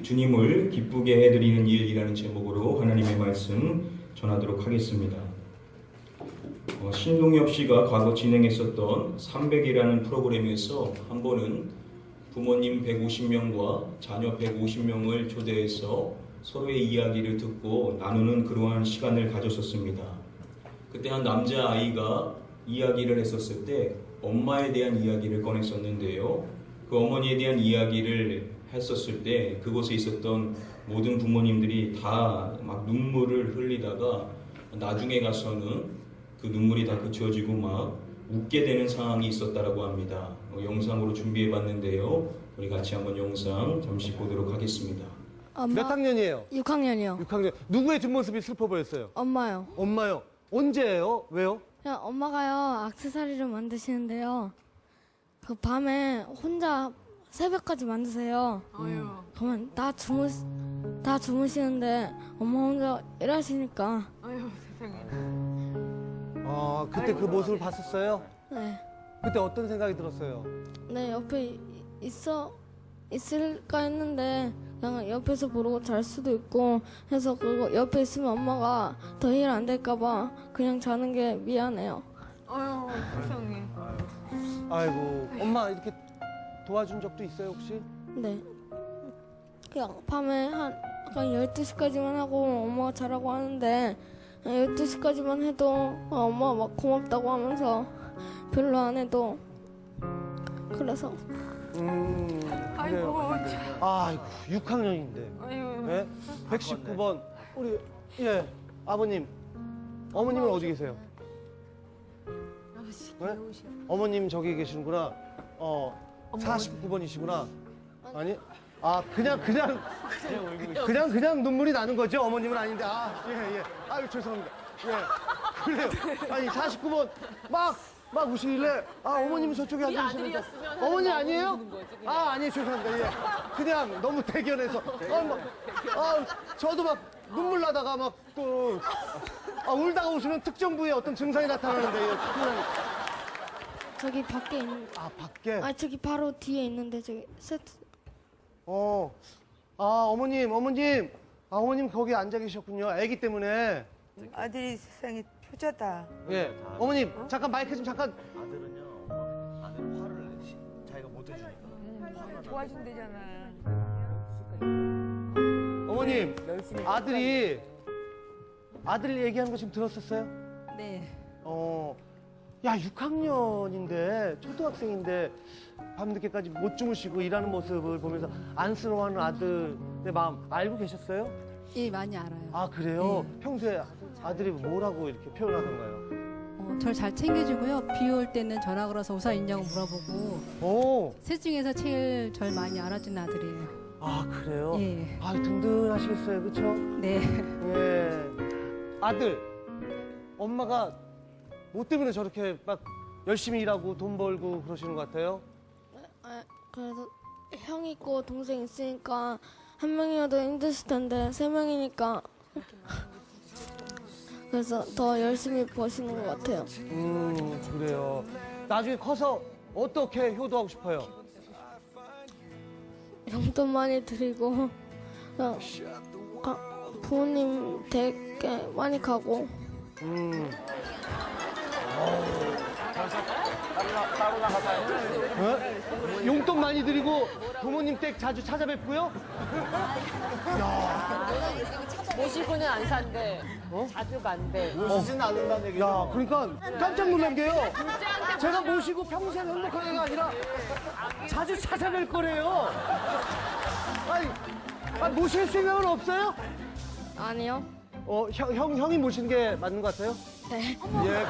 주님을 기쁘게 해드리는 일이라는 제목으로 하나님의 말씀 전하도록 하겠습니다. 신동엽 씨가 과거 진행했었던 300이라는 프로그램에서 한 번은 부모님 150명과 자녀 150명을 초대해서 서로의 이야기를 듣고 나누는 그러한 시간을 가졌었습니다. 그때 한 남자아이가 이야기를 했었을 때 엄마에 대한 이야기를 꺼냈었는데요. 그 어머니에 대한 이야기를 했었을 때 그곳에 있었던 모든 부모님들이 다 막 눈물을 흘리다가 나중에 가서는 그 눈물이 다 그쳐지고 막 웃게 되는 상황이 있었다라고 합니다. 영상으로 준비해 봤는데요. 우리 같이 한번 영상 잠시 보도록 하겠습니다. 몇 학년이에요? 6학년이요. 6학년. 누구의 뒷모습이 슬퍼 보였어요? 엄마요. 엄마요. 언제예요? 왜요? 그냥 엄마가요 액세서리를 만드시는데요. 그 밤에 혼자 새벽까지 만드세요. 그러면 다 주무시는데 엄마 혼자 일하시니까. 아유 세상에. 아, 그때 그 모습을 봤었어요? 네. 그때 어떤 생각이 들었어요? 네 옆에 있을까 했는데 그냥 옆에서 모르고 잘 수도 있고 해서 그거 옆에 있으면 엄마가 더 일 안 될까봐 그냥 자는 게 미안해요. 아유 세상에. 아이고, 엄마 이렇게 도와준 적도 있어요, 혹시? 네. 그냥 밤에 한 12시까지만 하고 엄마가 자라고 하는데 12시까지만 해도 엄마가 막 고맙다고 하면서 별로 안 해도 그래서 그래요. 아이고 참. 아이고, 6학년인데. 아유. 네? 119번. 우리, 예, 아버님. 어머님은 어디 계세요? 아버지 네? 귀여우셔. 어머님 저기 계시는구나. 49번이시구나. 아니? 아, 그냥 눈물이 나는 거죠? 어머님은 아닌데. 아, 예. 아유, 죄송합니다. 예. 그래요. 아니, 49번 막 우시길래, 어머님이 저쪽에 앉으시는데. 어머니 아니에요? 아니에요. 죄송합니다. 예. 그냥 너무 대견해서. 저도 막 눈물 나다가 막 또, 울다가 오시면 특정 부위에 어떤 증상이 나타나는데, 예. 그냥. 저기 밖에 있는 밖에? 저기 바로 뒤에 있는데 저기 세트. 어머님. 어머님 거기 앉아 계셨군요. 아기 때문에. 아들이 세상에 효자다. 예. 어머님, 잠깐 마이크 좀 잠깐. 아들은 화를 자기가 못 해주니까. 도와준대잖아. 어머님, 아들이 얘기하는 거 지금 들었었어요? 네. 야, 6학년인데, 초등학생인데, 밤늦게까지 못 주무시고 일하는 모습을 보면서 안쓰러워하는 아들의 마음 알고 계셨어요? 예, 많이 알아요. 아, 그래요? 평소에 아들이 뭐라고 이렇게 표현하던가요? 절 잘 챙겨주고요. 비 올 때는 전화 걸어서 우산 있냐고 물어보고. 셋 중에서 제일 절 많이 알아주는 아들이에요. 아, 그래요? 예. 아, 든든하시겠어요, 그쵸? 네. 예. 아들, 엄마가 뭐 때문에 저렇게 막 열심히 일하고 돈 벌고 그러시는 것 같아요? 그래서 형 있고 동생 있으니까 한 명이라도 힘드실 텐데 3명이니까 그래서 더 열심히 버시는 것 같아요. 그래요. 나중에 커서 어떻게 효도하고 싶어요? 용돈 많이 드리고 그냥 부모님 댁에 많이 가고. 용돈 많이 드리고 부모님 댁 자주 찾아뵙고요? 모시고는 안 산대. 자주 간대. 모시진 않는다는 얘기죠. 야, 그러니까 깜짝 놀란 게요. 제가 모시고 평생 행복한 애가 아니라 자주 찾아뵐 거래요. 아니, 모실 생각은 없어요? 아니요. 형이 모시는 게 맞는 것 같아요? 네. 예.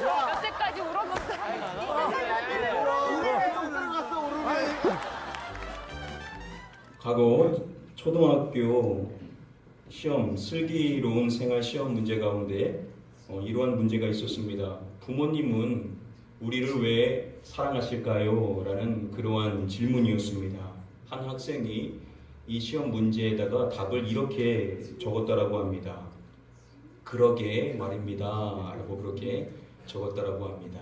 여태까지 울었는데. 과거 초등학교 시험 슬기로운 생활 시험 문제 가운데 이러한 문제가 있었습니다. 부모님은 우리를 왜 사랑하실까요? 라는 그러한 질문이었습니다. 한 학생이 이 시험 문제에다가 답을 이렇게 적었다라고 합니다. 그러게 말입니다. 라고 그렇게 적었다라고 합니다.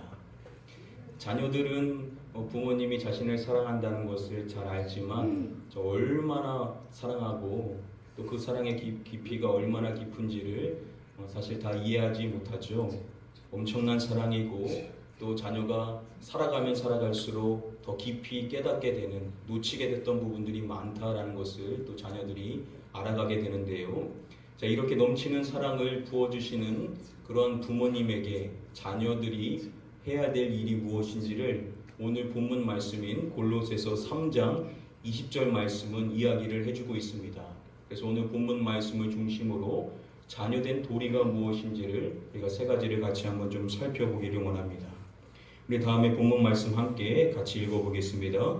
자녀들은 부모님이 자신을 사랑한다는 것을 잘 알지만 저 얼마나 사랑하고 또 그 사랑의 깊이가 얼마나 깊은지를 사실 다 이해하지 못하죠. 엄청난 사랑이고 또 자녀가 살아가면 살아갈수록 더 깊이 깨닫게 되는, 놓치게 됐던 부분들이 많다라는 것을 또 자녀들이 알아가게 되는데요. 자, 이렇게 넘치는 사랑을 부어주시는 그런 부모님에게 자녀들이 해야 될 일이 무엇인지를 오늘 본문 말씀인 골로새서 3장 20절 말씀은 이야기를 해주고 있습니다. 그래서 오늘 본문 말씀을 중심으로 자녀된 도리가 무엇인지를 우리가 세 가지를 같이 한번 좀 살펴보기를 원합니다. 우리 다음에 본문 말씀 함께 같이 읽어보겠습니다.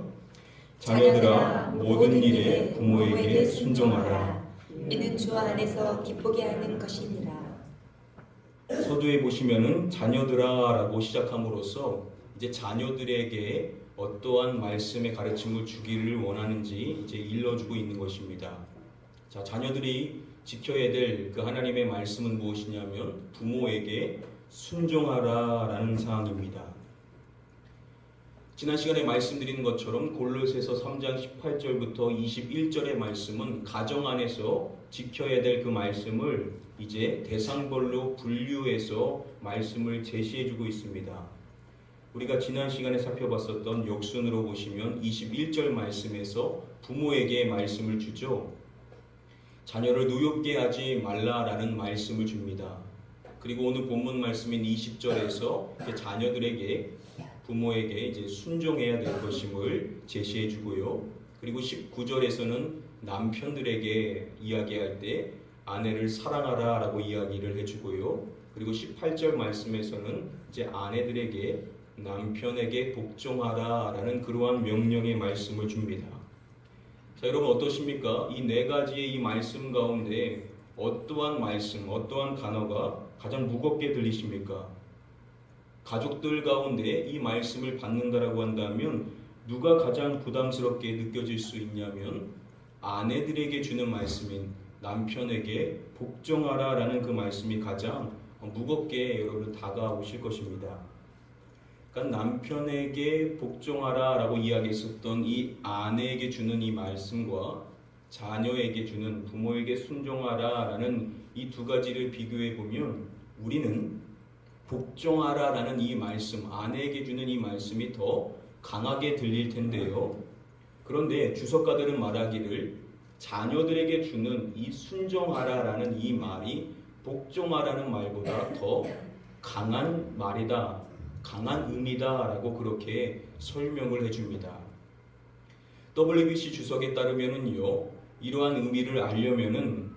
자녀들아, 모든 일에 부모에게 순종하라. 이는 주 안에서 기쁘게 하는 것이니라. 서두에 보시면은 자녀들아라고 시작함으로써 이제 자녀들에게 어떠한 말씀의 가르침을 주기를 원하는지 이제 일러주고 있는 것입니다. 자, 자녀들이 지켜야 될 그 하나님의 말씀은 무엇이냐면 부모에게 순종하라라는 사항입니다. 지난 시간에 말씀드린 것처럼 골로새서 3장 18절부터 21절의 말씀은 가정 안에서 지켜야 될 그 말씀을 이제 대상별로 분류해서 말씀을 제시해주고 있습니다. 우리가 지난 시간에 살펴봤었던 역순으로 보시면 21절 말씀에서 부모에게 말씀을 주죠. 자녀를 노엽게 하지 말라라는 말씀을 줍니다. 그리고 오늘 본문 말씀인 20절에서 자녀들에게 부모에게 이제 순종해야 될 것임을 제시해 주고요. 그리고 19절에서는 남편들에게 이야기할 때 아내를 사랑하라 라고 이야기를 해주고요. 그리고 18절 말씀에서는 이제 아내들에게 남편에게 복종하라 라는 그러한 명령의 말씀을 줍니다. 자, 여러분 어떠십니까? 이 네 가지의 이 말씀 가운데 어떠한 말씀, 어떠한 단어가 가장 무겁게 들리십니까? 가족들 가운데 이 말씀을 받는다라고 한다면 누가 가장 부담스럽게 느껴질 수 있냐면 아내들에게 주는 말씀인 남편에게 복종하라라는 그 말씀이 가장 무겁게 여러분 다가오실 것입니다. 그러니까 남편에게 복종하라라고 이야기했었던 이 아내에게 주는 이 말씀과 자녀에게 주는 부모에게 순종하라라는 이 두 가지를 비교해 보면 우리는 복종하라라는 이 말씀, 아내에게 주는 이 말씀이 더 강하게 들릴 텐데요. 그런데 주석가들은 말하기를 자녀들에게 주는 이 순종하라라는 이 말이 복종하라는 말보다 더 강한 말이다, 강한 의미다라고 그렇게 설명을 해줍니다. WBC 주석에 따르면은요, 이러한 의미를 알려면은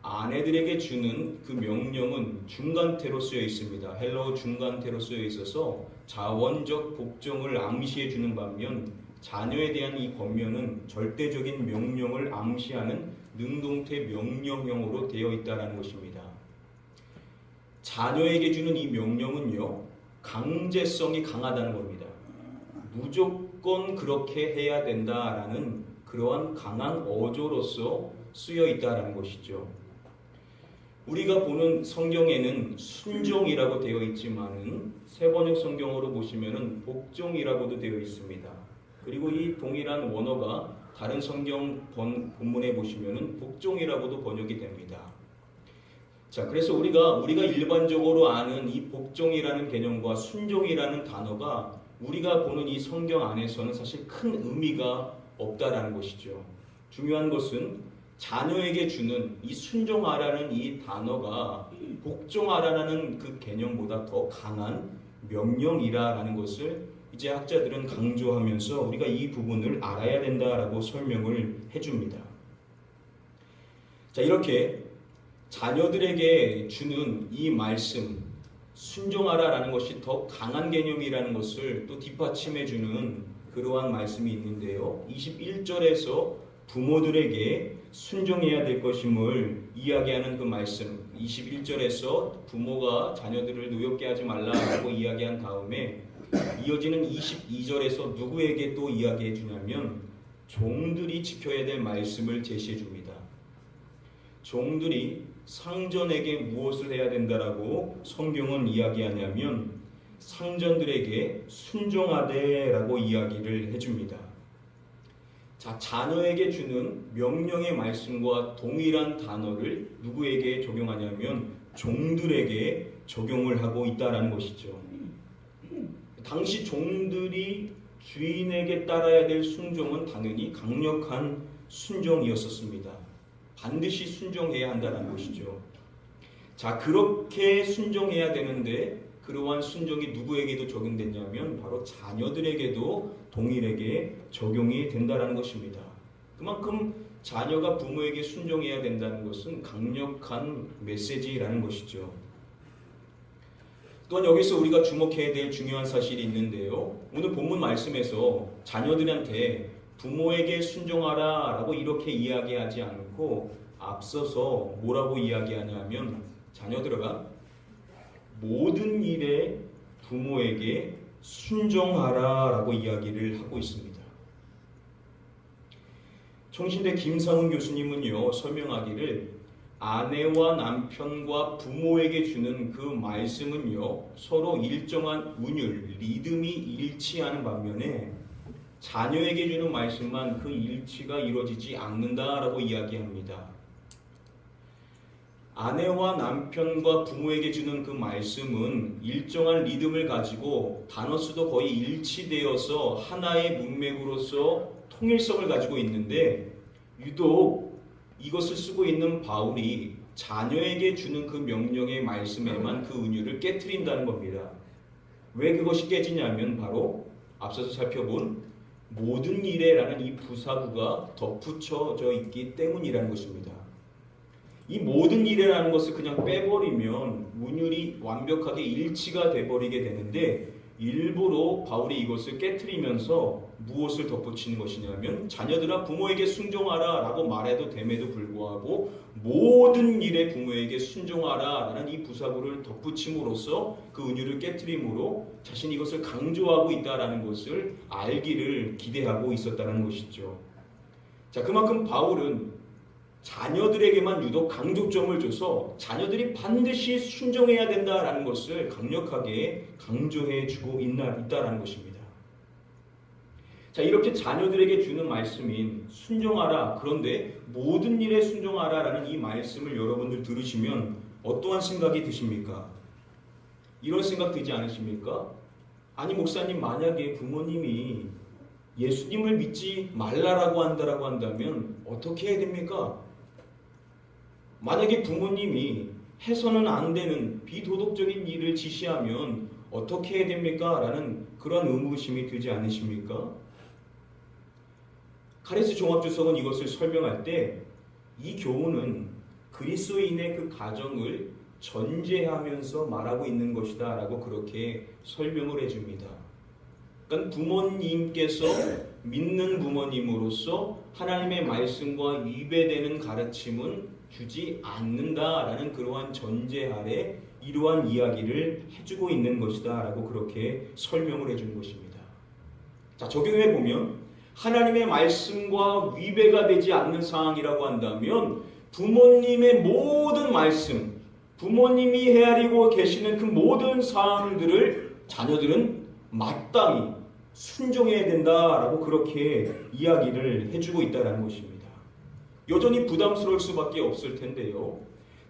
아내들에게 주는 그 명령은 중간태로 쓰여 있습니다. 헬러어 중간태로 쓰여 있어서 자원적 복종을 암시해 주는 반면 자녀에 대한 이 권면은 절대적인 명령을 암시하는 능동태 명령형으로 되어 있다는 것입니다. 자녀에게 주는 이 명령은요, 강제성이 강하다는 겁니다. 무조건 그렇게 해야 된다라는 그러한 강한 어조로서 쓰여 있다는 것이죠. 우리가 보는 성경에는 순종이라고 되어 있지만은 세번역 성경으로 보시면은 복종이라고도 되어 있습니다. 그리고 이 동일한 원어가 다른 성경 본문에 보시면은 복종이라고도 번역이 됩니다. 자, 그래서 우리가 일반적으로 아는 이 복종이라는 개념과 순종이라는 단어가 우리가 보는 이 성경 안에서는 사실 큰 의미가 없다라는 것이죠. 중요한 것은 자녀에게 주는 이 순종하라는 이 단어가 복종하라는 그 개념보다 더 강한 명령이라는 것을 이제 학자들은 강조하면서 우리가 이 부분을 알아야 된다라고 설명을 해줍니다. 자, 이렇게 자녀들에게 주는 이 말씀, 순종하라라는 것이 더 강한 개념이라는 것을 또 뒷받침해주는 그러한 말씀이 있는데요. 21절에서 부모들에게 순종해야 될 것임을 이야기하는 그 말씀, 21절에서 부모가 자녀들을 노엽게 하지 말라라고 이야기한 다음에 이어지는 22절에서 누구에게 또 이야기해 주냐면 종들이 지켜야 될 말씀을 제시해 줍니다. 종들이 상전에게 무엇을 해야 된다라고 성경은 이야기하냐면 상전들에게 순종하되라고 이야기를 해줍니다. 자, 자녀에게 주는 명령의 말씀과 동일한 단어를 누구에게 적용하냐면 종들에게 적용을 하고 있다는 것이죠. 당시 종들이 주인에게 따라야 될 순종은 당연히 강력한 순종이었었습니다. 반드시 순종해야 한다는 것이죠. 자, 그렇게 순종해야 되는데 그러한 순종이 누구에게도 적용됐냐면 바로 자녀들에게도 동일하게 적용이 된다는 것입니다. 그만큼 자녀가 부모에게 순종해야 된다는 것은 강력한 메시지라는 것이죠. 또한 여기서 우리가 주목해야 될 중요한 사실이 있는데요. 오늘 본문 말씀에서 자녀들한테 부모에게 순종하라 라고 이렇게 이야기하지 않고 앞서서 뭐라고 이야기하냐면 자녀들아 모든 일에 부모에게 순종하라 라고 이야기를 하고 있습니다. 총신대 김상훈 교수님은요, 설명하기를 아내와 남편과 부모에게 주는 그 말씀은요, 서로 일정한 운율, 리듬이 일치하는 반면에 자녀에게 주는 말씀만 그 일치가 이루어지지 않는다라고 이야기합니다. 아내와 남편과 부모에게 주는 그 말씀은 일정한 리듬을 가지고 단어 수도 거의 일치되어서 하나의 문맥으로서 통일성을 가지고 있는데 유독 이것을 쓰고 있는 바울이 자녀에게 주는 그 명령의 말씀에만 그 은유를 깨트린다는 겁니다. 왜 그것이 깨지냐면 바로 앞서서 살펴본 모든 일에라는 이 부사구가 덧붙여져 있기 때문이라는 것입니다. 이 모든 일에라는 것을 그냥 빼버리면 문율이 완벽하게 일치가 돼버리게 되는데 일부러 바울이 이것을 깨트리면서 무엇을 덧붙이는 것이냐면 자녀들아 부모에게 순종하라 라고 말해도 됨에도 불구하고 모든 일에 부모에게 순종하라 라는 이 부사구를 덧붙임으로써 그 은유를 깨트림으로 자신이 이것을 강조하고 있다는 것을 알기를 기대하고 있었다는 것이죠. 자, 그만큼 바울은 자녀들에게만 유독 강조점을 줘서 자녀들이 반드시 순종해야 된다라는 것을 강력하게 강조해주고 있다라는 것입니다. 자, 이렇게 자녀들에게 주는 말씀인 순종하라, 그런데 모든 일에 순종하라라는 이 말씀을 여러분들 들으시면 어떠한 생각이 드십니까? 이런 생각 들지 않으십니까? 아니 목사님, 만약에 부모님이 예수님을 믿지 말라라고 한다면 어떻게 해야 됩니까? 만약에 부모님이 해서는 안 되는 비도덕적인 일을 지시하면 어떻게 해야 됩니까? 라는 그런 의무심이 들지 않으십니까? 카리스 종합주석은 이것을 설명할 때 이 교훈은 그리스도인의 그 가정을 전제하면서 말하고 있는 것이다 라고 그렇게 설명을 해줍니다. 그러니까 부모님께서 믿는 부모님으로서 하나님의 말씀과 위배되는 가르침은 주지 않는다라는 그러한 전제 아래 이러한 이야기를 해주고 있는 것이다 라고 그렇게 설명을 해준 것입니다. 자, 적용해 보면 하나님의 말씀과 위배가 되지 않는 상황이라고 한다면 부모님의 모든 말씀, 부모님이 헤아리고 계시는 그 모든 사항들을 자녀들은 마땅히 순종해야 된다라고 그렇게 이야기를 해주고 있다는 것입니다. 여전히 부담스러울 수밖에 없을 텐데요.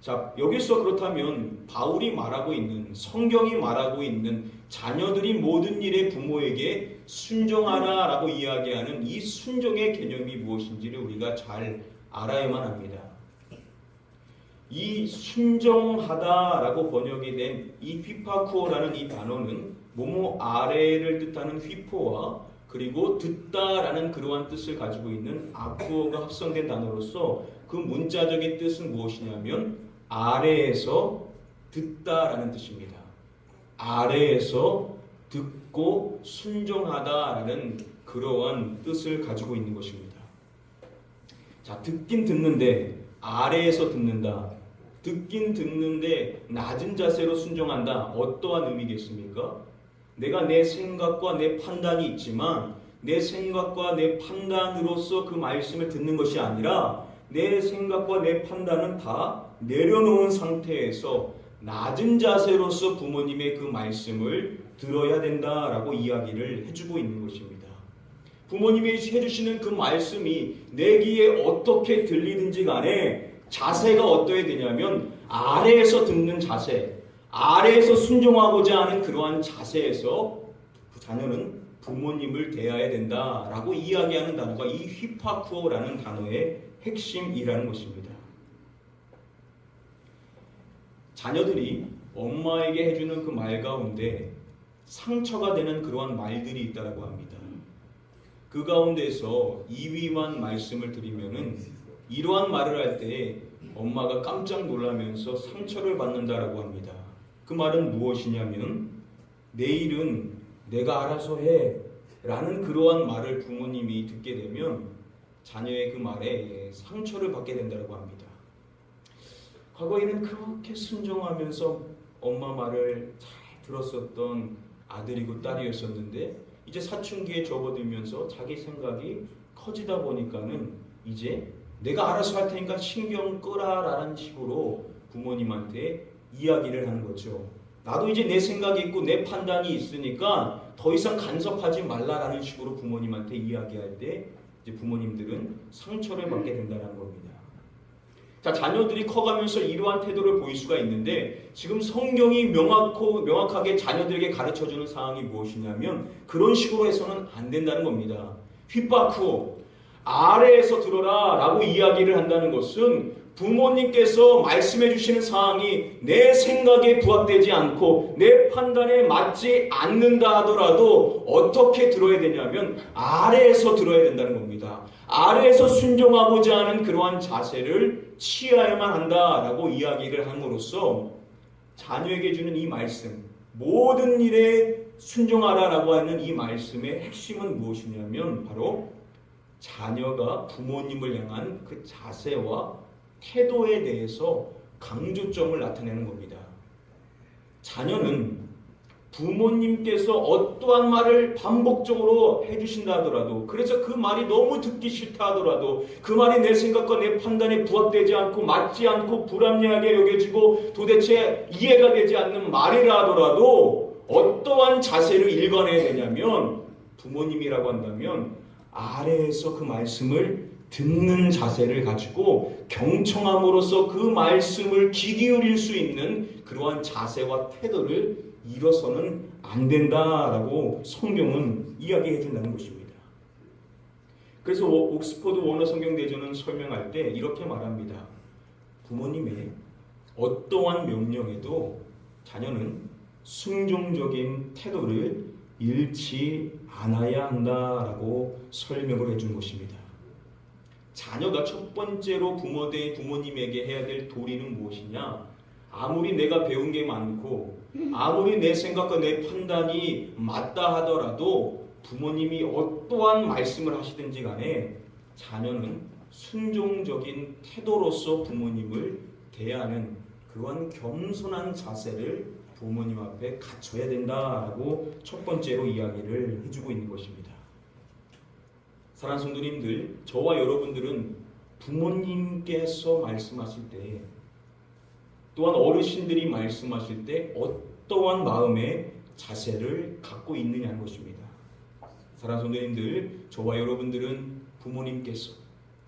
자, 여기서 그렇다면 바울이 말하고 있는, 성경이 말하고 있는 자녀들이 모든 일에 부모에게 순종하라 라고 이야기하는 이 순종의 개념이 무엇인지를 우리가 잘 알아야만 합니다. 이 순종하다라고 번역이 된 이 휘파쿠어라는 이 단어는 뭐뭐 아래를 뜻하는 휘포와 그리고 듣다라는 그러한 뜻을 가지고 있는 아쿠어가 합성된 단어로서 그 문자적인 뜻은 무엇이냐면 아래에서 듣다라는 뜻입니다. 아래에서 듣고 순종하다라는 그러한 뜻을 가지고 있는 것입니다. 자, 듣긴 듣는데 아래에서 듣는다. 듣긴 듣는데 낮은 자세로 순종한다. 어떠한 의미겠습니까? 내가 내 생각과 내 판단이 있지만 내 생각과 내 판단으로서 그 말씀을 듣는 것이 아니라 내 생각과 내 판단은 다 내려놓은 상태에서 낮은 자세로서 부모님의 그 말씀을 들어야 된다라고 이야기를 해주고 있는 것입니다. 부모님이 해주시는 그 말씀이 내 귀에 어떻게 들리든지 간에 자세가 어떠해야 되냐면 아래에서 듣는 자세, 아래에서 순종하고자 하는 그러한 자세에서 자녀는 부모님을 대해야 된다라고 이야기하는 단어가 이 휘파쿠오라는 단어의 핵심이라는 것입니다. 자녀들이 엄마에게 해주는 그 말 가운데 상처가 되는 그러한 말들이 있다고 합니다. 그 가운데서 2위만 말씀을 드리면은 이러한 말을 할 때 엄마가 깜짝 놀라면서 상처를 받는다라고 합니다. 그 말은 무엇이냐면 내일은 내가 알아서 해 라는 그러한 말을 부모님이 듣게 되면 자녀의 그 말에 상처를 받게 된다고 합니다. 과거에는 그렇게 순종하면서 엄마 말을 잘 들었었던 아들이고 딸이었었는데 이제 사춘기에 접어들면서 자기 생각이 커지다 보니까는 이제 내가 알아서 할 테니까 신경 끄라라는 식으로 부모님한테 이야기를 하는 거죠. 나도 이제 내 생각이 있고 내 판단이 있으니까 더 이상 간섭하지 말라라는 식으로 부모님한테 이야기할 때 이제 부모님들은 상처를 받게 된다는 겁니다. 자, 자녀들이 커가면서 이러한 태도를 보일 수가 있는데 지금 성경이 명확하게 자녀들에게 가르쳐주는 사항이 무엇이냐면 그런 식으로 해서는 안 된다는 겁니다. 휘파쿠, 아래에서 들어라 라고 이야기를 한다는 것은 부모님께서 말씀해 주시는 사항이 내 생각에 부합되지 않고 내 판단에 맞지 않는다 하더라도 어떻게 들어야 되냐면 아래에서 들어야 된다는 겁니다. 아래에서 순종하고자 하는 그러한 자세를 취해야만 한다라고 이야기를 함으로써 자녀에게 주는 이 말씀, 모든 일에 순종하라라고 하는 이 말씀의 핵심은 무엇이냐면 바로 자녀가 부모님을 향한 그 자세와 태도에 대해서 강조점을 나타내는 겁니다. 자녀는 부모님께서 어떠한 말을 반복적으로 해주신다 하더라도 그래서 그 말이 너무 듣기 싫다 하더라도 그 말이 내 생각과 내 판단에 부합되지 않고 맞지 않고 불합리하게 여겨지고 도대체 이해가 되지 않는 말이라 하더라도 어떠한 자세를 일관해야 되냐면 부모님이라고 한다면 아래에서 그 말씀을 듣는 자세를 가지고 경청함으로써 그 말씀을 귀 기울일 수 있는 그러한 자세와 태도를 잃어서는 안 된다라고 성경은 이야기해 준다는 것입니다. 그래서 옥스퍼드 원어 성경대전은 설명할 때 이렇게 말합니다. 부모님의 어떠한 명령에도 자녀는 순종적인 태도를 잃지 않아야 한다라고 설명을 해준 것입니다. 자녀가 첫 번째로 부모님에게 해야 될 도리는 무엇이냐? 아무리 내가 배운 게 많고 아무리 내 생각과 내 판단이 맞다 하더라도 부모님이 어떠한 말씀을 하시든지 간에 자녀는 순종적인 태도로서 부모님을 대하는 그런 겸손한 자세를 부모님 앞에 갖춰야 된다라고 첫 번째로 이야기를 해주고 있는 것입니다. 사랑하는 성도님들, 저와 여러분들은 부모님께서 말씀하실 때 또한 어르신들이 말씀하실 때 어떠한 마음의 자세를 갖고 있느냐는 것입니다. 사랑하는 성도님들, 저와 여러분들은 부모님께서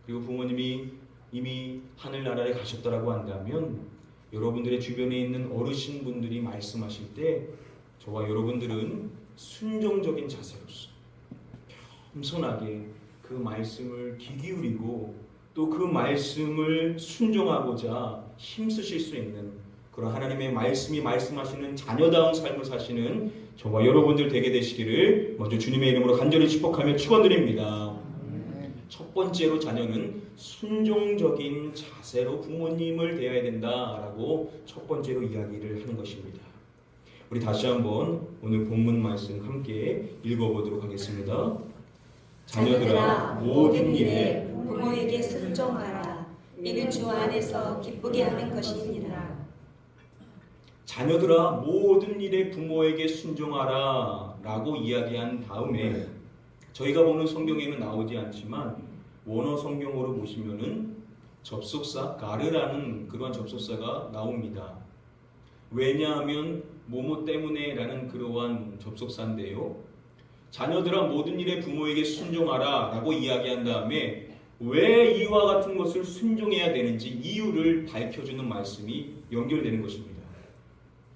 그리고 부모님이 이미 하늘나라에 가셨다라고 한다면 여러분들의 주변에 있는 어르신분들이 말씀하실 때 저와 여러분들은 순종적인 자세로서 겸손하게 그 말씀을 귀 기울이고 또 그 말씀을 순종하고자 힘쓰실 수 있는 그런 하나님의 말씀이 말씀하시는 자녀다운 삶을 사시는 저와 여러분들 되게 되시기를 먼저 주님의 이름으로 간절히 축복하며 축원드립니다. 첫 번째로 자녀는 순종적인 자세로 부모님을 대해야 된다라고 첫 번째로 이야기를 하는 것입니다. 우리 다시 한번 오늘 본문 말씀 함께 읽어보도록 하겠습니다. 자녀들아 모든 일에 부모에게 순종하라. 이는 주 안에서 기쁘게 하는 것이니라. 자녀들아 모든 일에 부모에게 순종하라 라고 이야기한 다음에 저희가 보는 성경에는 나오지 않지만 원어 성경으로 보시면은 접속사 가르라는 그러한 접속사가 나옵니다. 왜냐하면 뭐뭐 때문에라는 그러한 접속사인데요. 자녀들아 모든 일에 부모에게 순종하라 라고 이야기한 다음에 왜 이와 같은 것을 순종해야 되는지 이유를 밝혀주는 말씀이 연결되는 것입니다.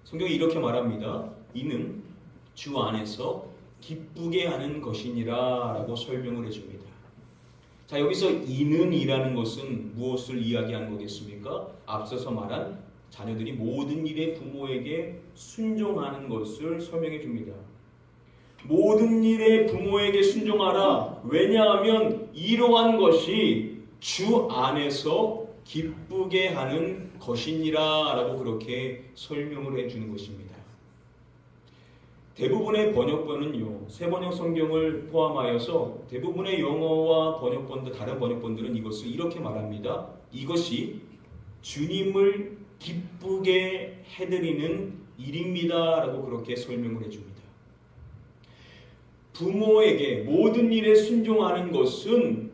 성경이 이렇게 말합니다. 이는 주 안에서 기쁘게 하는 것이니라 라고 설명을 해줍니다. 자, 여기서 이는 이라는 것은 무엇을 이야기하는 거겠습니까? 앞서서 말한 자녀들이 모든 일에 부모에게 순종하는 것을 설명해 줍니다. 모든 일에 부모에게 순종하라. 왜냐하면 이러한 것이 주 안에서 기쁘게 하는 것이니라 라고 그렇게 설명을 해주는 것입니다. 대부분의 번역본은요, 세번역 성경을 포함하여서 대부분의 영어와 번역본들, 다른 번역본들은 이것을 이렇게 말합니다. 이것이 주님을 기쁘게 해드리는 일입니다 라고 그렇게 설명을 해줍니다. 부모에게 모든 일에 순종하는 것은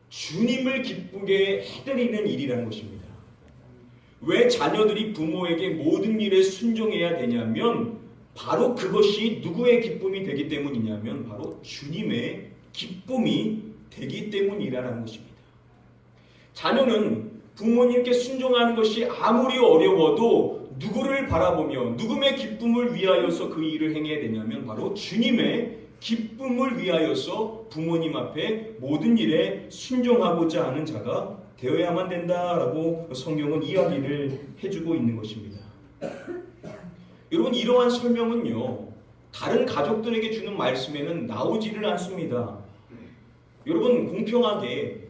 주님을 기쁘게 해드리는 일이라는 것입니다. 왜 자녀들이 부모에게 모든 일에 순종해야 되냐면 바로 그것이 누구의 기쁨이 되기 때문이냐면 바로 주님의 기쁨이 되기 때문이라는 것입니다. 자녀는 부모님께 순종하는 것이 아무리 어려워도 누구를 바라보며 누구의 기쁨을 위하여서 그 일을 행해야 되냐면 바로 주님의 기쁨을 위하여서 부모님 앞에 모든 일에 순종하고자 하는 자가 되어야만 된다라고 성경은 이야기를 해주고 있는 것입니다. 여러분, 이러한 설명은요, 다른 가족들에게 주는 말씀에는 나오지를 않습니다. 여러분, 공평하게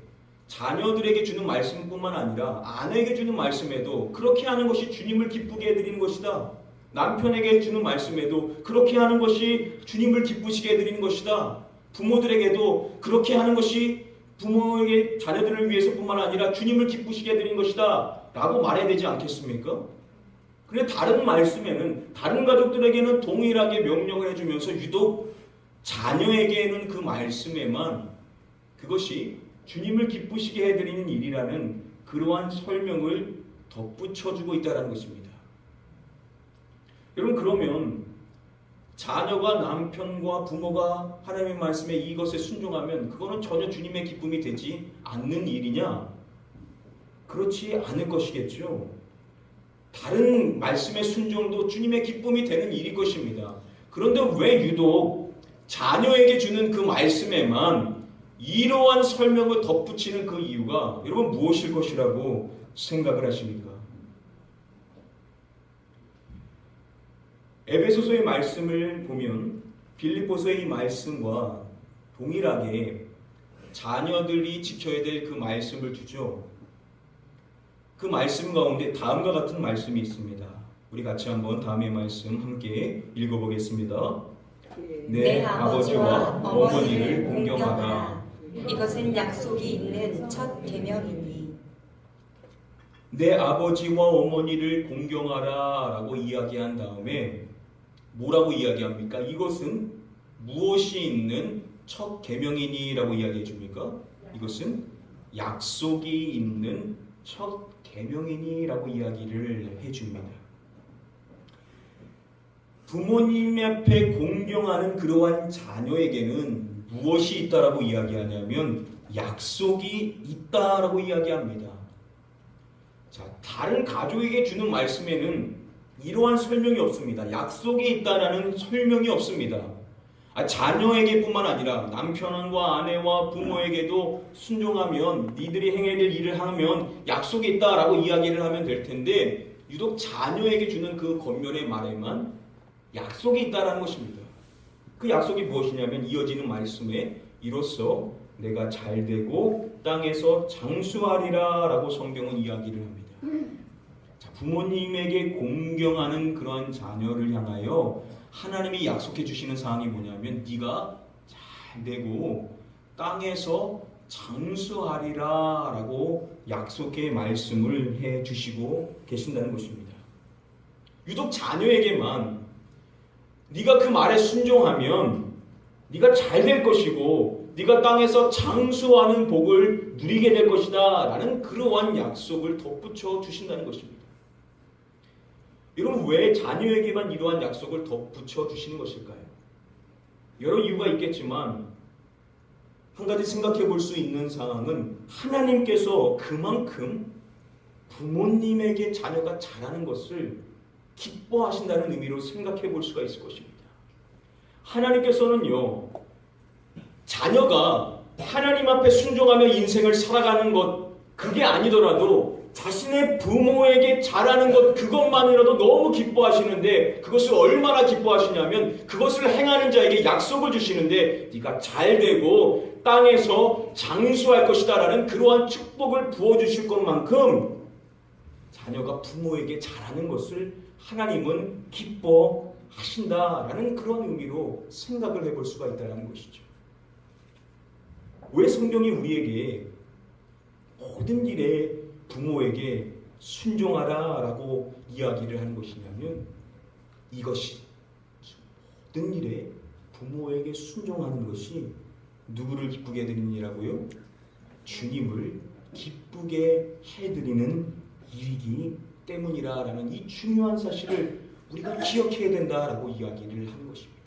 자녀들에게 주는 말씀뿐만 아니라 아내에게 주는 말씀에도 그렇게 하는 것이 주님을 기쁘게 해드리는 것이다. 남편에게 주는 말씀에도 그렇게 하는 것이 주님을 기쁘시게 해드리는 것이다. 부모들에게도 그렇게 하는 것이 부모에게 자녀들을 위해서뿐만 아니라 주님을 기쁘시게 해드리는 것이다 라고 말해야 되지 않겠습니까? 그런데 다른 말씀에는 다른 가족들에게는 동일하게 명령을 해주면서 유독 자녀에게는 그 말씀에만 그것이 주님을 기쁘시게 해드리는 일이라는 그러한 설명을 덧붙여주고 있다는 것입니다. 여러분, 그러면 자녀가 남편과 부모가 하나님의 말씀에 이것에 순종하면 그거는 전혀 주님의 기쁨이 되지 않는 일이냐? 그렇지 않을 것이겠죠. 다른 말씀의 순종도 주님의 기쁨이 되는 일일 것입니다. 그런데 왜 유독 자녀에게 주는 그 말씀에만 이러한 설명을 덧붙이는 그 이유가 여러분 무엇일 것이라고 생각을 하십니까? 에베소서의 말씀을 보면 빌립보서의 이 말씀과 동일하게 자녀들이 지켜야 될 그 말씀을 주죠. 그 말씀 가운데 다음과 같은 말씀이 있습니다. 우리 같이 한번 다음의 말씀 함께 읽어보겠습니다. 내 아버지와 어머니를 공경하라. 이것은 약속이 있는 첫 계명이니. 내 아버지와 어머니를 공경하라 라고 이야기한 다음에 뭐라고 이야기합니까? 이것은 무엇이 있는 첫 계명이니 라고 이야기해 줍니까? 이것은 약속이 있는 첫 계명이니 라고 이야기를 해줍니다. 부모님 앞에 공경하는 그러한 자녀에게는 무엇이 있다라고 이야기하냐면 약속이 있다라고 이야기합니다. 자, 다른 가족에게 주는 말씀에는 이러한 설명이 없습니다. 약속이 있다라는 설명이 없습니다. 자녀에게뿐만 아니라 남편과 아내와 부모에게도 순종하면 니들이 행해야 될 일을 하면 약속이 있다라고 이야기를 하면 될 텐데 유독 자녀에게 주는 그 겉면의 말에만 약속이 있다라는 것입니다. 그 약속이 무엇이냐면 이어지는 말씀에 이로써 내가 잘되고 땅에서 장수하리라 라고 성경은 이야기를 합니다. 자, 부모님에게 공경하는 그러한 자녀를 향하여 하나님이 약속해 주시는 사항이 뭐냐면 네가 잘되고 땅에서 장수하리라 라고 약속의 말씀을 해 주시고 계신다는 것입니다. 유독 자녀에게만 네가 그 말에 순종하면 네가 잘 될 것이고 네가 땅에서 장수하는 복을 누리게 될 것이다 라는 그러한 약속을 덧붙여 주신다는 것입니다. 여러분 왜 자녀에게만 이러한 약속을 더 붙여주시는 것일까요? 여러 이유가 있겠지만 한 가지 생각해 볼 수 있는 상황은 하나님께서 그만큼 부모님에게 자녀가 자라는 것을 기뻐하신다는 의미로 생각해 볼 수가 있을 것입니다. 하나님께서는요, 자녀가 하나님 앞에 순종하며 인생을 살아가는 것, 그게 아니더라도 자신의 부모에게 잘하는 것, 그것만이라도 너무 기뻐하시는데, 그것을 얼마나 기뻐하시냐면 그것을 행하는 자에게 약속을 주시는데 네가 잘 되고 땅에서 장수할 것이다 라는 그러한 축복을 부어주실 것만큼 자녀가 부모에게 잘하는 것을 하나님은 기뻐하신다라는 그런 의미로 생각을 해볼 수가 있다는 것이죠. 왜 성경이 우리에게 모든 일에 부모에게 순종하라 라고 이야기를 하는 것이냐면, 이것이 모든 일에 부모에게 순종하는 것이 누구를 기쁘게 해드리니라고요? 주님을 기쁘게 해드리는 일이기 때문이라는 이 중요한 사실을 우리가 기억해야 된다라고 이야기를 하는 것입니다.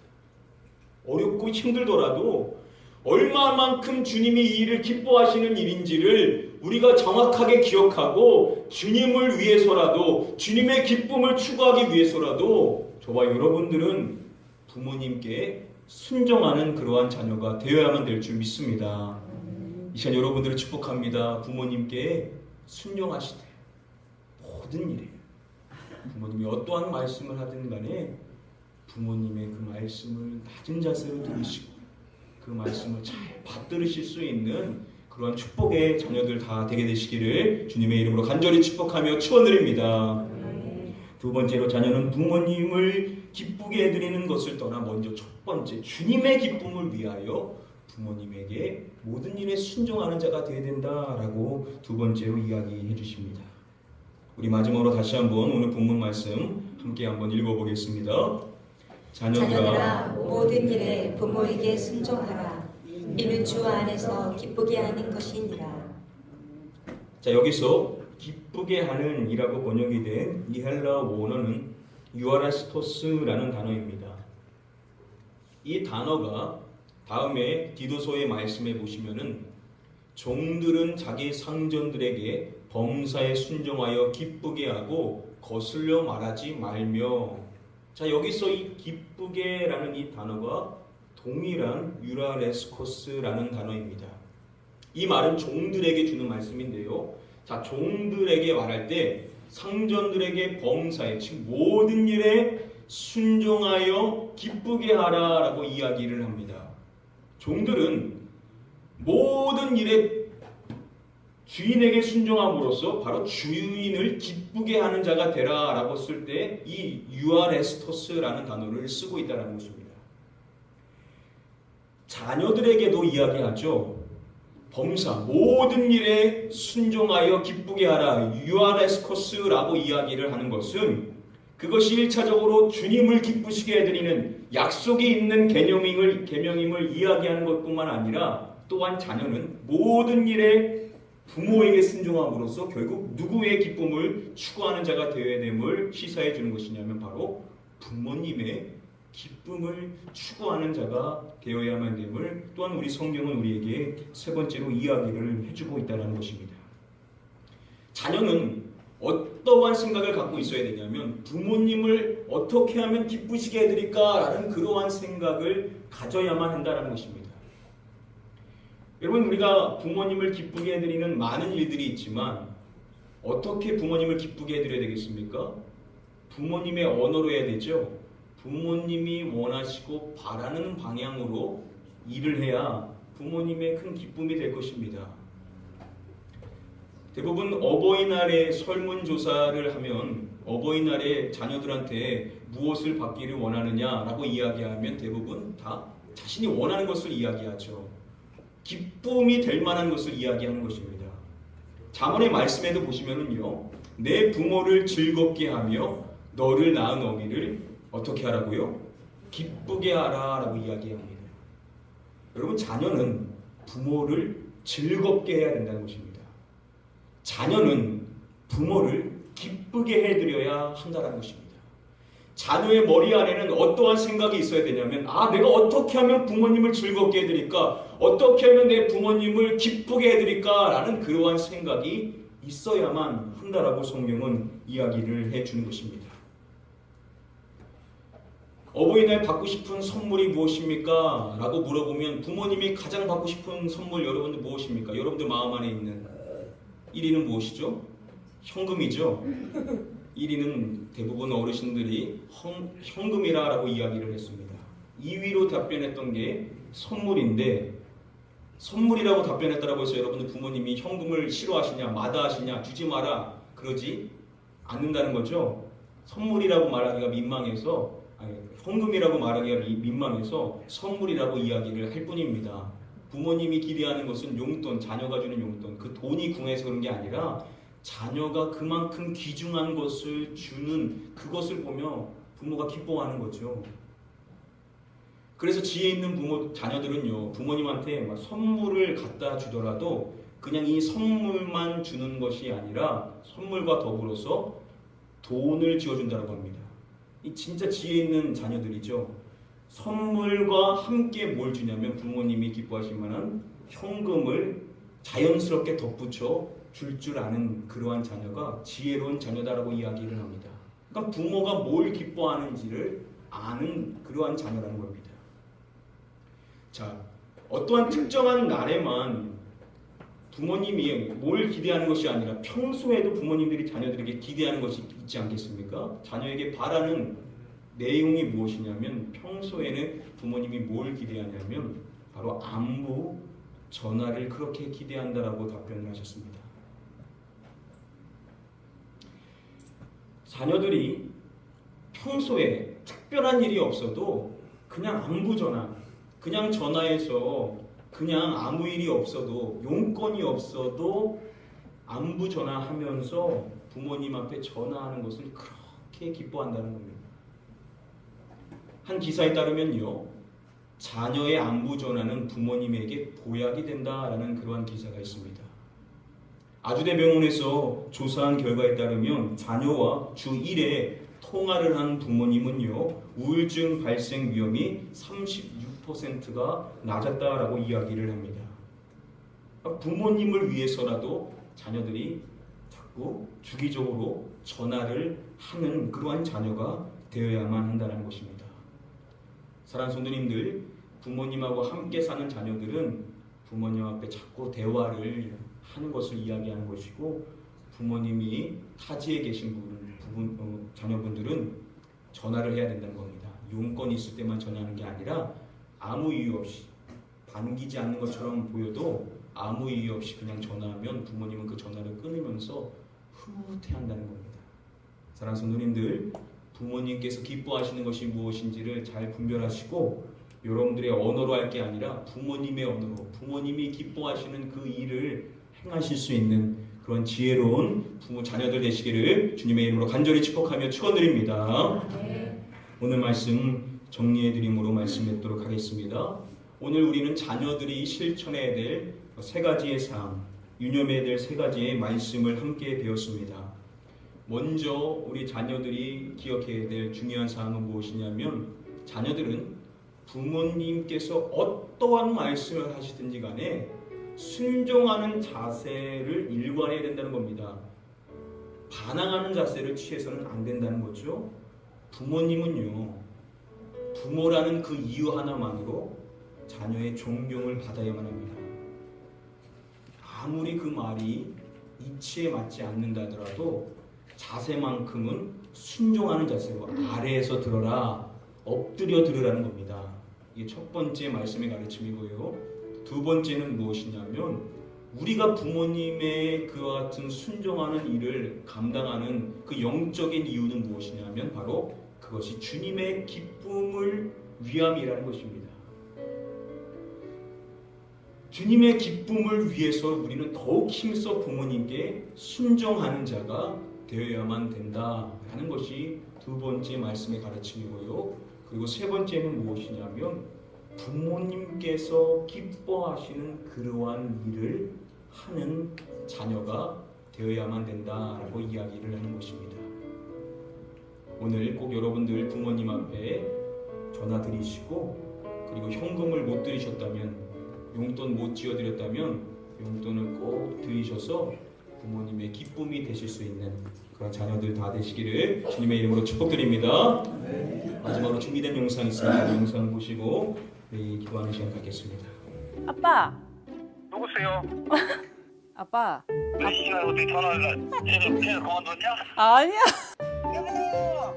어렵고 힘들더라도 얼마만큼 주님이 이 일을 기뻐하시는 일인지를 우리가 정확하게 기억하고 주님을 위해서라도, 주님의 기쁨을 추구하기 위해서라도 저와 여러분들은 부모님께 순종하는 그러한 자녀가 되어야만 될 줄 믿습니다. 이 시간 여러분들을 축복합니다. 부모님께 순종하시되 모든 일에 부모님이 어떠한 말씀을 하든 간에 부모님의 그 말씀을 낮은 자세로 들으시고 그 말씀을 잘 받들으실 수 있는 그러한 축복의 자녀들 다 되게 되시기를 주님의 이름으로 간절히 축복하며 축원드립니다. 두 번째로, 자녀는 부모님을 기쁘게 해드리는 것을 떠나 먼저 첫 번째 주님의 기쁨을 위하여 부모님에게 모든 일에 순종하는 자가 되어야 된다라고 두 번째로 이야기해 주십니다. 우리 마지막으로 다시 한번 오늘 본문 말씀 함께 한번 읽어보겠습니다. 자녀들아, 모든 일에 부모에게 순종하라. 이는 주 안에서 기쁘게 하는 것이니라. 자, 여기서 기쁘게 하는 이라고 번역이 된 이 헬라 원어는 유아레스토스라는 단어입니다. 이 단어가 다음에 디도서의 말씀에 보시면은 종들은 자기 상전들에게 범사에 순종하여 기쁘게 하고 거슬려 말하지 말며. 자, 여기서 이 기쁘게라는 이 단어가 동일한 유라레스코스라는 단어입니다. 이 말은 종들에게 주는 말씀인데요. 자, 종들에게 말할 때 상전들에게 범사에, 즉 모든 일에 순종하여 기쁘게 하라라고 이야기를 합니다. 종들은 모든 일에 주인에게 순종함으로써 바로 주인을 기쁘게 하는 자가 되라라고 쓸 때 이 유아레스토스라는 단어를 쓰고 있다는 것입니다. 자녀들에게도 이야기하죠. 범사, 모든 일에 순종하여 기쁘게 하라, 유아레스코스라고 이야기를 하는 것은 그것이 1차적으로 주님을 기쁘시게 해드리는 약속이 있는 계명임을 이야기하는 것뿐만 아니라 또한 자녀는 모든 일에 부모에게 순종함으로써 결국 누구의 기쁨을 추구하는 자가 되어야 됨을 시사해 주는 것이냐면 바로 부모님의 기쁨을 추구하는 자가 되어야만 됨을 또한 우리 성경은 우리에게 세 번째로 이야기를 해주고 있다는 것입니다. 자녀는 어떠한 생각을 갖고 있어야 되냐면 부모님을 어떻게 하면 기쁘시게 해드릴까라는 그러한 생각을 가져야만 한다는 것입니다. 여러분, 우리가 부모님을 기쁘게 해드리는 많은 일들이 있지만 어떻게 부모님을 기쁘게 해드려야 되겠습니까? 부모님의 언어로 해야 되죠. 부모님이 원하시고 바라는 방향으로 일을 해야 부모님의 큰 기쁨이 될 것입니다. 대부분 어버이날에 설문조사를 하면 어버이날에 자녀들한테 무엇을 받기를 원하느냐라고 이야기하면 대부분 다 자신이 원하는 것을 이야기하죠. 기쁨이 될 만한 것을 이야기하는 것입니다. 잠언의 말씀에도 보시면은요, 내 부모를 즐겁게 하며 너를 낳은 어미를 어떻게 하라고요? 기쁘게 하라라고 이야기합니다. 여러분, 자녀는 부모를 즐겁게 해야 된다는 것입니다. 자녀는 부모를 기쁘게 해드려야 한다는 것입니다. 자녀의 머리 안에는 어떠한 생각이 있어야 되냐면, 내가 어떻게 하면 부모님을 즐겁게 해드릴까, 어떻게 하면 내 부모님을 기쁘게 해드릴까 라는 그러한 생각이 있어야만 한다라고 성경은 이야기를 해주는 것입니다. 어버이날 받고 싶은 선물이 무엇입니까? 라고 물어보면 부모님이 가장 받고 싶은 선물 여러분들 무엇입니까? 여러분들 마음 안에 있는 1위는 무엇이죠? 현금이죠. 1위는 대부분 어르신들이 현금이라고 이야기를 했습니다. 2위로 답변했던 게 선물인데, 선물이라고 답변했다라고 해서 여러분들 부모님이 현금을 싫어하시냐, 마다하시냐, 주지 마라 그러지 않는다는 거죠. 선물이라고 말하기가 민망해서, 현금이라고 말하기가 민망해서 선물이라고 이야기를 할 뿐입니다. 부모님이 기대하는 것은 용돈, 자녀가 주는 용돈, 그 돈이 궁해서 그런 게 아니라 자녀가 그만큼 귀중한 것을 주는 그것을 보며 부모가 기뻐하는 거죠. 그래서 지혜 있는 자녀들은요, 부모님한테 막 선물을 갖다 주더라도 그냥 이 선물만 주는 것이 아니라 선물과 더불어서 돈을 지어준다고 합니다. 이 진짜 지혜 있는 자녀들이죠. 선물과 함께 뭘 주냐면 부모님이 기뻐하실 만한 현금을 자연스럽게 덧붙여 줄 아는 그러한 자녀가 지혜로운 자녀다라고 이야기를 합니다. 그러니까 부모가 뭘 기뻐하는지를 아는 그러한 자녀라는 겁니다. 자, 어떠한 특정한 날에만 부모님이 뭘 기대하는 것이 아니라 평소에도 부모님들이 자녀들에게 기대하는 것이 있지 않겠습니까? 자녀에게 바라는 내용이 무엇이냐면, 평소에는 부모님이 뭘 기대하냐면 바로 안부, 전화를 그렇게 기대한다라고 답변을 하셨습니다. 자녀들이 평소에 특별한 일이 없어도 그냥 안부 전화, 그냥 전화해서 그냥 아무 일이 없어도, 용건이 없어도 안부 전화하면서 부모님 앞에 전화하는 것을 그렇게 기뻐한다는 겁니다. 한 기사에 따르면요, 자녀의 안부 전화는 부모님에게 보약이 된다라는 그러한 기사가 있습니다. 아주대병원에서 조사한 결과에 따르면 자녀와 주 1회 통화를 한 부모님은요, 우울증 발생 위험이 36%가 낮았다라고 이야기를 합니다. 부모님을 위해서라도 자녀들이 자꾸 주기적으로 전화를 하는 그러한 자녀가 되어야만 한다는 것입니다. 사랑하는 성도님들, 부모님하고 함께 사는 자녀들은 부모님 앞에 자꾸 대화를 하는 것을 이야기하는 것이고, 부모님이 타지에 계신 자녀분들은 전화를 해야 된다는 겁니다. 용건이 있을 때만 전화하는 게 아니라 아무 이유 없이, 반기지 않는 것처럼 보여도 아무 이유 없이 그냥 전화하면 부모님은 그 전화를 끊으면서 흐뭇해한다는 겁니다. 사랑하는 성도님들, 부모님께서 기뻐하시는 것이 무엇인지를 잘 분별하시고, 여러분들의 언어로 할 게 아니라 부모님의 언어로, 부모님이 기뻐하시는 그 일을 행하실 수 있는 그런 지혜로운 부모 자녀들 되시기를 주님의 이름으로 간절히 축복하며 축원드립니다. 오늘 말씀 정리해드림으로 말씀드리도록 하겠습니다. 오늘 우리는 자녀들이 실천해야 될 세 가지의 사항, 유념해야 될 세 가지의 말씀을 함께 배웠습니다. 먼저 우리 자녀들이 기억해야 될 중요한 사항은 무엇이냐면, 자녀들은 부모님께서 어떠한 말씀을 하시든지 간에 순종하는 자세를 일관해야 된다는 겁니다. 반항하는 자세를 취해서는 안 된다는 거죠. 부모님은요, 부모라는 그 이유 하나만으로 자녀의 존경을 받아야만 합니다. 아무리 그 말이 이치에 맞지 않는다더라도 자세만큼은 순종하는 자세로 아래에서 들어라, 엎드려 들으라는 겁니다. 이게 첫 번째 말씀의 가르침이고요. 두 번째는 무엇이냐면, 우리가 부모님의 그와 같은 순종하는 일을 감당하는 그 영적인 이유는 무엇이냐면 바로 그것이 주님의 기쁨을 위함이라는 것입니다. 주님의 기쁨을 위해서 우리는 더욱 힘써 부모님께 순종하는 자가 되어야만 된다라는 것이 두 번째 말씀의 가르침이고요. 그리고 세 번째는 무엇이냐면, 부모님께서 기뻐하시는 그러한 일을 하는 자녀가 되어야만 된다라고 이야기를 하는 것입니다. 오늘 꼭 여러분들 부모님 앞에 전화 드리시고, 그리고 현금을 못 드리셨다면, 용돈 못 지어드렸다면 용돈을 꼭 드리셔서 부모님의 기쁨이 되실 수 있는 그런 자녀들 다 되시기를 주님의 이름으로 축복드립니다. 마지막으로 준비된 영상 있습니다. 그 영상 보시고 우리 기도하는 시간 갖겠습니다. 아빠. 누구세요? 아빠. 이 시간에 어떻게 전화를 걔를 그만뒀냐? 아니야.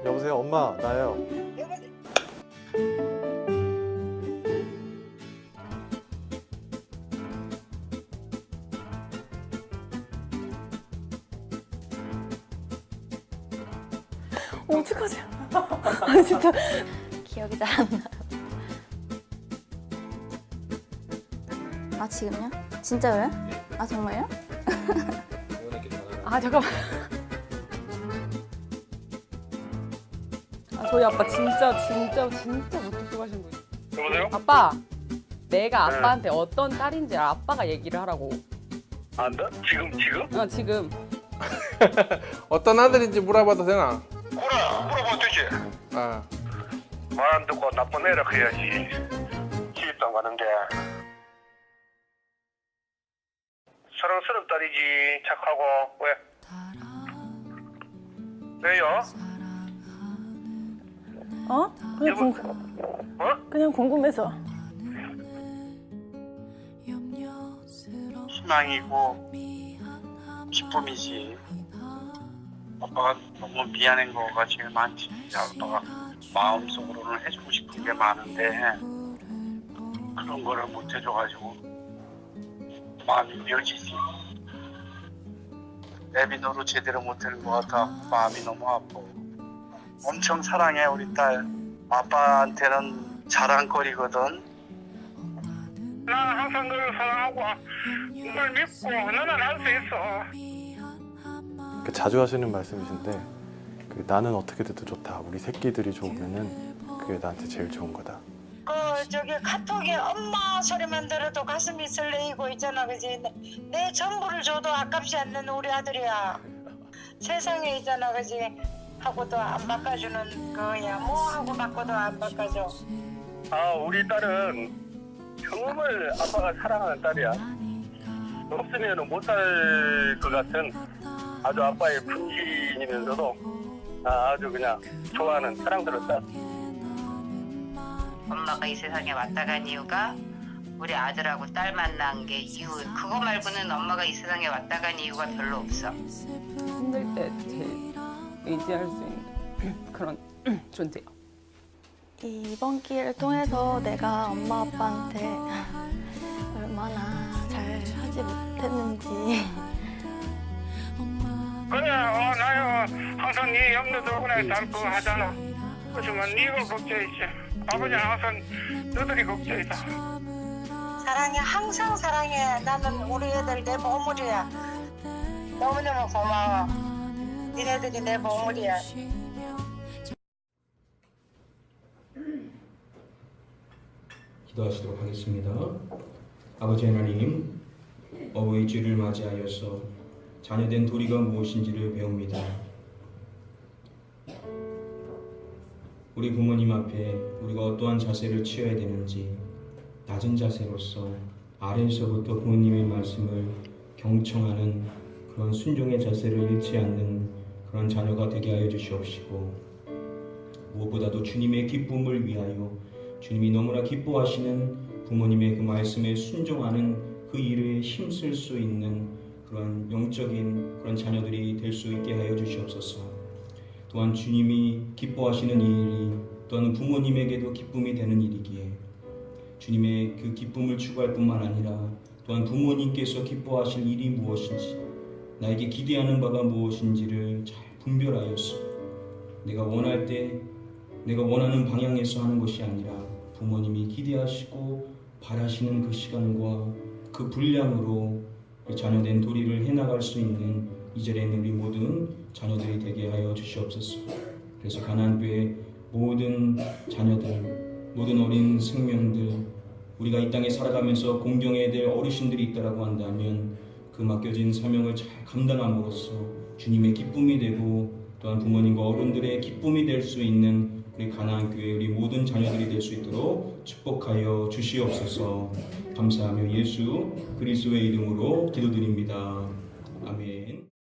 여보세요, 엄마, 나예요. 어떡하지? 아 진짜 기억이 잘 안 나요. 아 지금요? 진짜 그래요? 아 정말요? 아 잠깐만. 아 저희 아빠 진짜 못듣고 하신 분이에요. 여보세요? 아빠, 내가 아빠한테 어떤 딸인지 아빠가 얘기를 하라고. 안다? 지금? 지금. 어떤 아들인지 물어봐도 되나? 물어보면 되지. 아, 말 안 듣고 나쁜 애라 해야지. 시집도 안 가는데. 사랑스러운 딸이지. 착하고. 왜? 왜요? 그냥 궁금해서. 희망이고 기쁨이지. 아빠가 너무 미안한 거가 제일 많지. 아빠가 마음속으로는 해주고 싶은 게 많은데 그런 거를 못 해줘가지고 마음이 미어지지. 내비 노릇 제대로 못하는 것 같아. 마음이 너무 아파. 엄청 사랑해 우리 딸. 아빠한테는 자랑거리거든. 난 항상 너를 사랑하고 널 믿고 너는 할 수 있어. 자주 하시는 말씀이신데 나는 어떻게 돼도 좋다. 우리 새끼들이 좋으면은 그게 나한테 제일 좋은 거다. 저기 카톡에 엄마 소리만 들어도 가슴이 설레이고 있잖아, 그지? 내 전부를 줘도 아깝지 않는 우리 아들이야. 세상에 있잖아, 그지? 하고도 안 바꿔주는 거야. 뭐 하고 바꿔도 안 바꿔줘. 우리 딸은 정말 아빠가 사랑하는 딸이야. 없으면 못 살 것 같은 아주 아빠의 분신이면서도 아주 그냥 좋아하는 사랑스러운 딸. 엄마가 이 세상에 왔다 간 이유가 우리 아들하고 딸 만난 게 이유. 그거 말고는 엄마가 이 세상에 왔다 간 이유가 별로 없어. 힘들 때 제일 의지할 수 있는 그런 존재요. 이번 기회를 통해서 내가 엄마 아빠한테 얼마나 잘 하지 못했는지. 그래, 나요 항상 네 염려도 그냥 담고 하잖아. 그렇지만 네가 걱정이지. 아버지는 항상 너들이 걱정이다. 사랑해, 항상 사랑해. 나는 우리 애들 내 보물이야. 너무너무 고마워. 니네들이 내 보물이야. 기도하시도록 하겠습니다. 아버지 하나님, 어버이 주를 맞이하여서 자녀된 도리가 무엇인지를 배웁니다. 우리 부모님 앞에 우리가 어떠한 자세를 취해야 되는지, 낮은 자세로서 아래에서부터 부모님의 말씀을 경청하는 그런 순종의 자세를 잃지 않는 그런 자녀가 되게 하여 주시옵시고, 무엇보다도 주님의 기쁨을 위하여 주님이 너무나 기뻐하시는 부모님의 그 말씀에 순종하는 그 일에 힘쓸 수 있는 그런 영적인 그런 자녀들이 될 수 있게 하여 주시옵소서. 또한 주님이 기뻐하시는 이 일이 또한 부모님에게도 기쁨이 되는 일이기에 주님의 그 기쁨을 추구할 뿐만 아니라 또한 부모님께서 기뻐하실 일이 무엇인지, 나에게 기대하는 바가 무엇인지를 잘 분별하여서 내가 원할 때 내가 원하는 방향에서 하는 것이 아니라 부모님이 기대하시고 바라시는 그 시간과 그 분량으로 자녀된 도리를 해나갈 수 있는 이전에 우리 모든 자녀들이 되게 하여 주시옵소서. 그래서 가나안교회 모든 자녀들, 모든 어린 생명들, 우리가 이 땅에 살아가면서 공경해야 될 어르신들이 있다라고 한다면 그 맡겨진 사명을 잘 감당함으로써 주님의 기쁨이 되고 또한 부모님과 어른들의 기쁨이 될 수 있는 우리 가나안 교회 우리 모든 자녀들이 될 수 있도록 축복하여 주시옵소서. 감사하며 예수 그리스도의 이름으로 기도드립니다. 아멘.